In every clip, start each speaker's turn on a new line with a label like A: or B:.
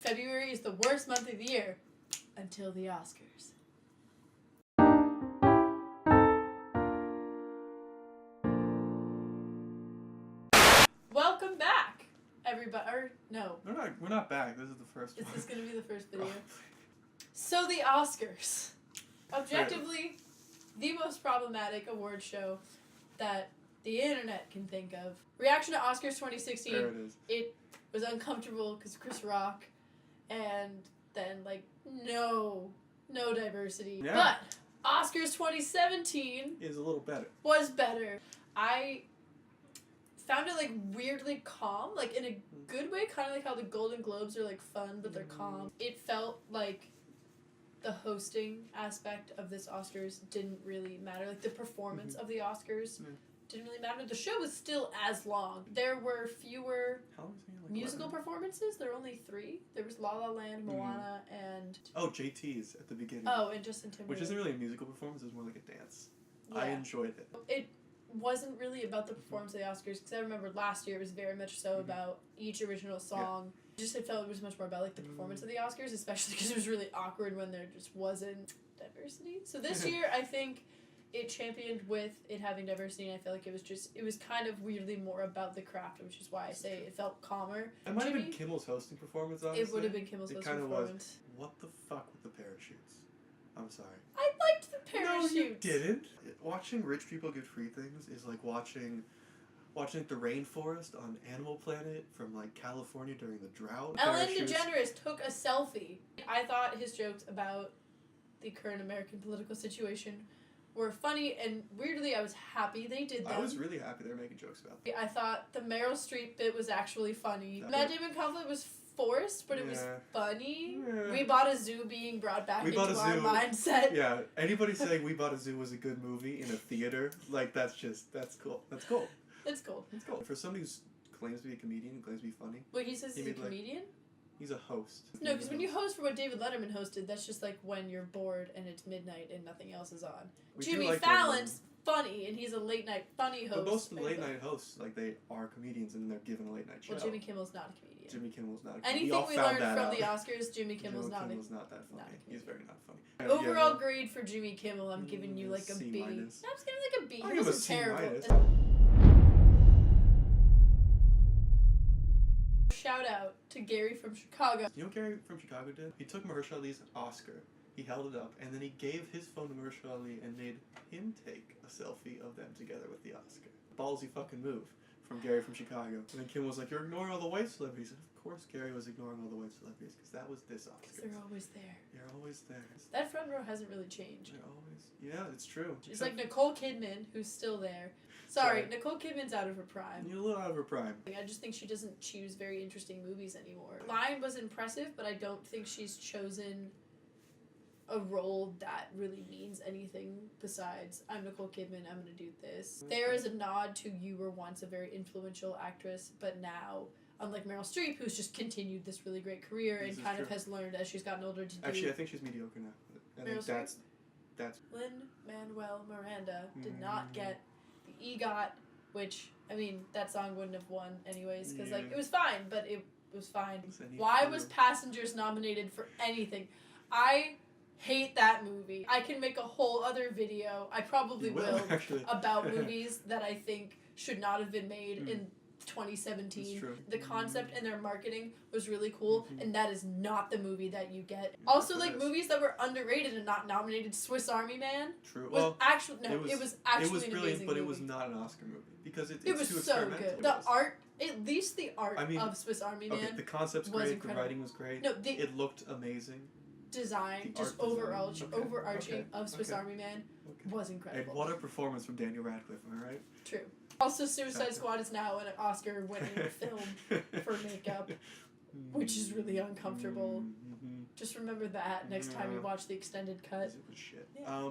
A: February is the worst month of the year until the Oscars. Welcome back, everybody. Or, no.
B: We're not back. This is the first one.
A: Is this going to be the first video? So the Oscars. Objectively, the most problematic award show that the internet can think of. Reaction to Oscars 2016.
B: There it is.
A: It was uncomfortable because Chris Rock, and then no diversity.
B: Yeah.
A: But Oscars 2017
B: is a little better.
A: Was better. I found it weirdly calm, in a good way, kind of like how the Golden Globes are fun, but they're calm. It felt like the hosting aspect of this Oscars didn't really matter. The performance of the Oscars didn't really matter. The show was still as long. There were fewer musical performances. There were only 3. There was La La Land, Moana, and...
B: Oh, JT's at the beginning.
A: Oh, and Justin Timberlake.
B: Which isn't really a musical performance, it was more like a dance.
A: Yeah.
B: I enjoyed it.
A: It wasn't really about the performance of the Oscars, because I remember last year it was very much so about each original song. Yeah. Just I felt it was much more about the performance of the Oscars, especially because it was really awkward when there just wasn't diversity. So this year I think it championed with it having diversity, and I feel like it was kind of weirdly more about the craft, which is why I say it felt calmer.
B: It might have been Kimmel's hosting performance, honestly.
A: It would have been Kimmel's hosting performance.
B: Was. What the fuck with the parachutes? I'm sorry.
A: I liked the parachutes.
B: No, you didn't. Watching rich people get free things is like watching the rainforest on Animal Planet from California during the drought.
A: Ellen DeGeneres took a selfie. I thought his jokes about the current American political situation were funny, and weirdly I was happy they did them.
B: I was really happy they were making jokes about them.
A: I thought the Meryl Streep bit was actually funny. Matt Damon conflict was forced, but it was funny. Yeah. We Bought a Zoo being brought back into our mindset.
B: Yeah, anybody saying We Bought a Zoo was a good movie in a theater, that's cool. That's cool.
A: It's cool.
B: It's cool. For somebody who claims to be a comedian, claims to be funny.
A: Wait, he says he's a comedian?
B: He's a host.
A: No, because when you host for what David Letterman hosted, that's just when you're bored and it's midnight and nothing else is on. Jimmy Fallon's funny, and he's a late night funny host.
B: But most of the late night hosts, they are comedians and they're given a late night show.
A: Well, Jimmy Kimmel's not a comedian.
B: Jimmy Kimmel's not a comedian.
A: Anything we learned from the Oscars, Jimmy Kimmel's not
B: that funny. He's very not funny.
A: Overall grade for Jimmy Kimmel, I'm giving you a
B: C-.
A: B. No, I'm just giving a B.
B: It wasn't terrible.
A: Shout out to Gary from Chicago.
B: You know what Gary from Chicago did? He took Mahershala Ali's Oscar, he held it up, and then he gave his phone to Mahershala Ali and made him take a selfie of them together with the Oscar. Ballsy fucking move from Gary from Chicago. And then Kim was like, "You're ignoring all the white celebrities." And of course Gary was ignoring all the white celebrities, because that was this Oscar.
A: Because they're always there.
B: They're always there.
A: That front row hasn't really changed.
B: They're always... Yeah, it's true.
A: It's like Nicole Kidman, who's still there. Sorry, Nicole Kidman's out of her prime.
B: You're a little out of her prime.
A: I just think she doesn't choose very interesting movies anymore. Lion was impressive, but I don't think she's chosen a role that really means anything besides, I'm Nicole Kidman, I'm gonna do this. There is a nod to you were once a very influential actress, but now, unlike Meryl Streep, who's just continued this really great career and kind of has learned as she's gotten older to do...
B: Actually, I think she's mediocre now. I think that's...
A: Lin-Manuel Miranda did not get the EGOT, which, that song wouldn't have won anyways, because, it was fine, but it was fine. Why was Passengers nominated for anything? I hate that movie. I can make a whole other video, I probably will about movies that I think should not have been made in 2017. The concept and their marketing was really cool, and that is not the movie that you get. Also, movies that were underrated and not nominated. Swiss Army Man.
B: True.
A: It was actually an
B: brilliant,
A: amazing
B: but
A: movie.
B: It was not an Oscar movie because it's
A: was
B: too
A: so
B: experimental.
A: good. The art, at least the art of Swiss Army Man.
B: The concept's great. Incredible. The writing was great.
A: No,
B: it looked amazing.
A: Design, just overarching of Swiss Army Man was incredible.
B: And what a performance from Daniel Radcliffe, am I right?
A: True. Also, Suicide Squad is now an Oscar-winning film for makeup, which is really uncomfortable. Just remember that next time you watch the extended cut.
B: It was shit. Yeah.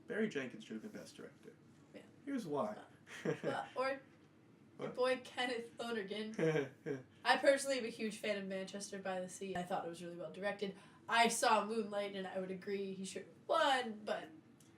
B: Barry Jenkins should have been Best Director.
A: Yeah.
B: Here's why.
A: Or your boy Kenneth Lonergan. I personally am a huge fan of Manchester by the Sea. I thought it was really well directed. I saw Moonlight, and I would agree he should have won, but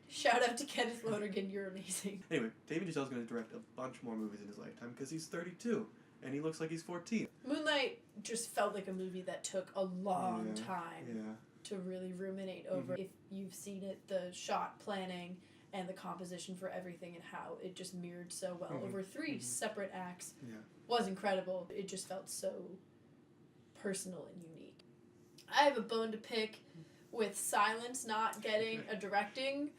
A: shout out to Kenneth Lonergan, you're amazing.
B: Anyway, David Chazelle's going to direct a bunch more movies in his lifetime because he's 32. and he looks like he's 14.
A: Moonlight just felt like a movie that took a long time to really ruminate over. If you've seen it, the shot planning and the composition for everything and how it just mirrored so well over 3 separate acts was incredible. It just felt so personal and unique. I have a bone to pick with Silence not getting a directing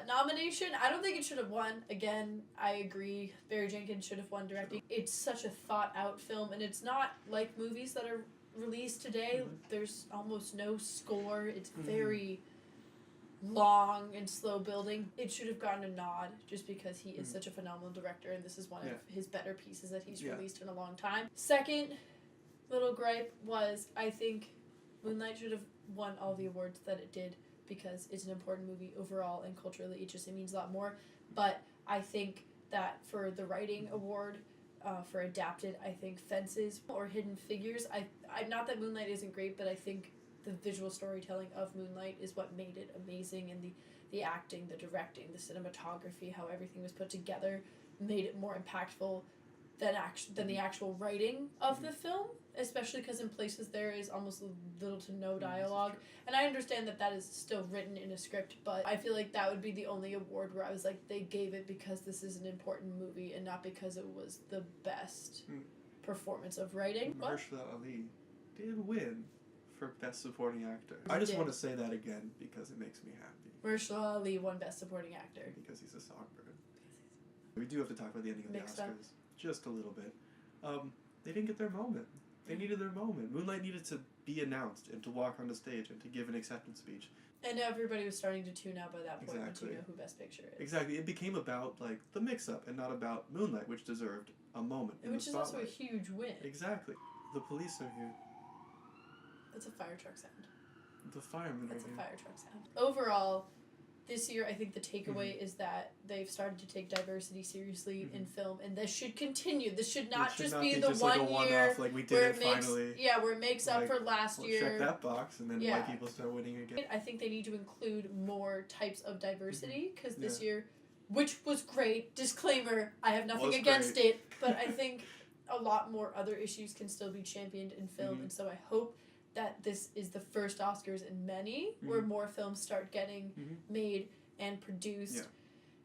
A: nomination. I don't think it should have won. Again, I agree. Barry Jenkins should have won directing. It's such a thought-out film, and it's not like movies that are released today. There's almost no score. It's very long and slow building. It should have gotten a nod just because he is such a phenomenal director, and this is one of his better pieces that he's released in a long time. Second little gripe was, I think Moonlight should have won all the awards that it did because it's an important movie overall, and culturally it means a lot more. But I think that for the writing award, for adapted, I think Fences or Hidden Figures, I not that Moonlight isn't great, but I think the visual storytelling of Moonlight is what made it amazing, and the acting, the directing, the cinematography, how everything was put together made it more impactful than the actual writing of the film, especially because in places there is almost little to no dialogue. And I understand that is still written in a script, but I feel like that would be the only award where I was like, they gave it because this is an important movie and not because it was the best performance of writing.
B: Mahershala Ali did win for Best Supporting Actor. I just want to say that again because it makes me happy.
A: Mahershala Ali won Best Supporting Actor.
B: Because he's a songbird. We do have to talk about the ending of the Oscars. Just a little bit. They didn't get their moment. They needed their moment. Moonlight needed to be announced and to walk on the stage and to give an acceptance speech.
A: And everybody was starting to tune out by that point to know who Best Picture is.
B: Exactly. It became about like the mix-up and not about Moonlight, which deserved a moment in the spotlight.
A: Which is also a huge win.
B: Exactly. The police are here.
A: That's a fire truck sound.
B: The firemen
A: That's
B: are here.
A: a fire truck sound. Overall, this year, I think the takeaway is that they've started to take diversity seriously in film, and this should continue. This should not just be the
B: just
A: 1
B: like
A: year
B: like we did
A: finally. Where it makes up for last year.
B: Check that box, and then white people start winning again.
A: I think they need to include more types of diversity, because this year, which was great, disclaimer, I have nothing against it, but I think a lot more other issues can still be championed in film, and so I hope that this is the first Oscars in many where more films start getting made and produced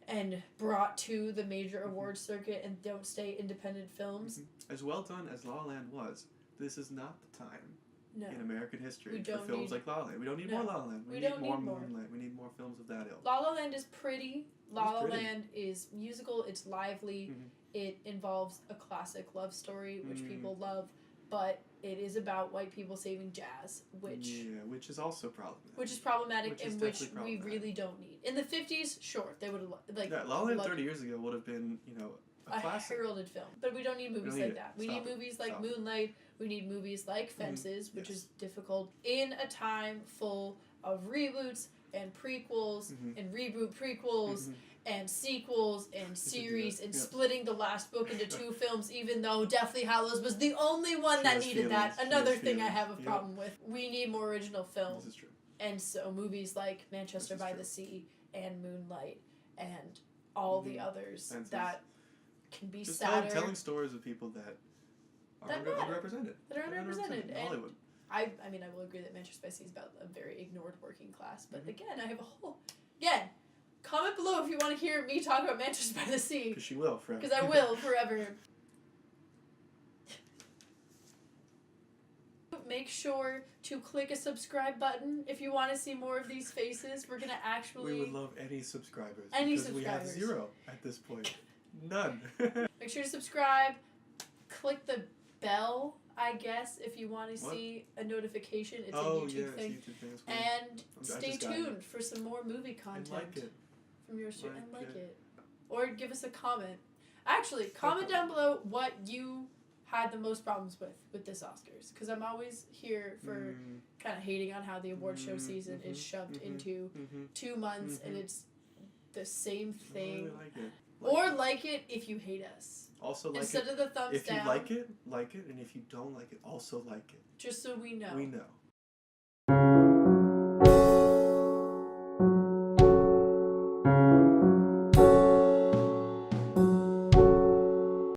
A: and brought to the major award circuit and don't stay independent films.
B: As well done as La La Land was, this is not the time in American history for films like La La Land. We don't need more La La Land. We need more Moonlight. We need more films of that ilk.
A: La La Land is pretty. La La Land is musical. It's lively. It involves a classic love story, which people love. But it is about white people saving jazz, which
B: is also problematic.
A: Which is problematic, and which we really don't need. In the 50s, sure, they would have
B: La La Land 30 years ago would have been, a classic.
A: Heralded film. But we don't need movies like that. We need movies like Moonlight. We need movies like Fences, which is difficult in a time full of reboots and prequels and reboot prequels. And sequels and series and splitting the last book into 2 films, even though Deathly Hallows was the only one that needed that. Another thing I have a problem with. We need more original films.
B: This is true.
A: And so movies like Manchester by the Sea and Moonlight and all the others that can be
B: just
A: sadder.
B: Telling stories of people that are underrepresented.
A: That are underrepresented.
B: In Hollywood.
A: I mean, I will agree that Manchester by the Sea is about a very ignored working class. But again, I have a whole... Again... Comment below if you want to hear me talk about Manchester by the Sea.
B: Because she will forever.
A: Because I will forever. Make sure to click a subscribe button if you want to see more of these faces. We're going to actually...
B: We would love any subscribers.
A: Because
B: we have 0 at this point. None.
A: Make sure to subscribe. Click the bell, I guess, if you want to see a notification. It's a YouTube thing.
B: It's a YouTube thing.
A: And stay tuned for some more movie content.
B: And like it.
A: From yours and like it. Or give us a comment. Actually, comment down below what you had the most problems with this Oscars. Because I'm always here for kind of hating on how the award show season is shoved into 2 months and it's the same thing.
B: I really like it.
A: Like it if you hate us.
B: Also like
A: Instead
B: it.
A: of the thumbs
B: if
A: down.
B: If you like it, and if you don't like it, also like it.
A: Just so we know.
B: We know.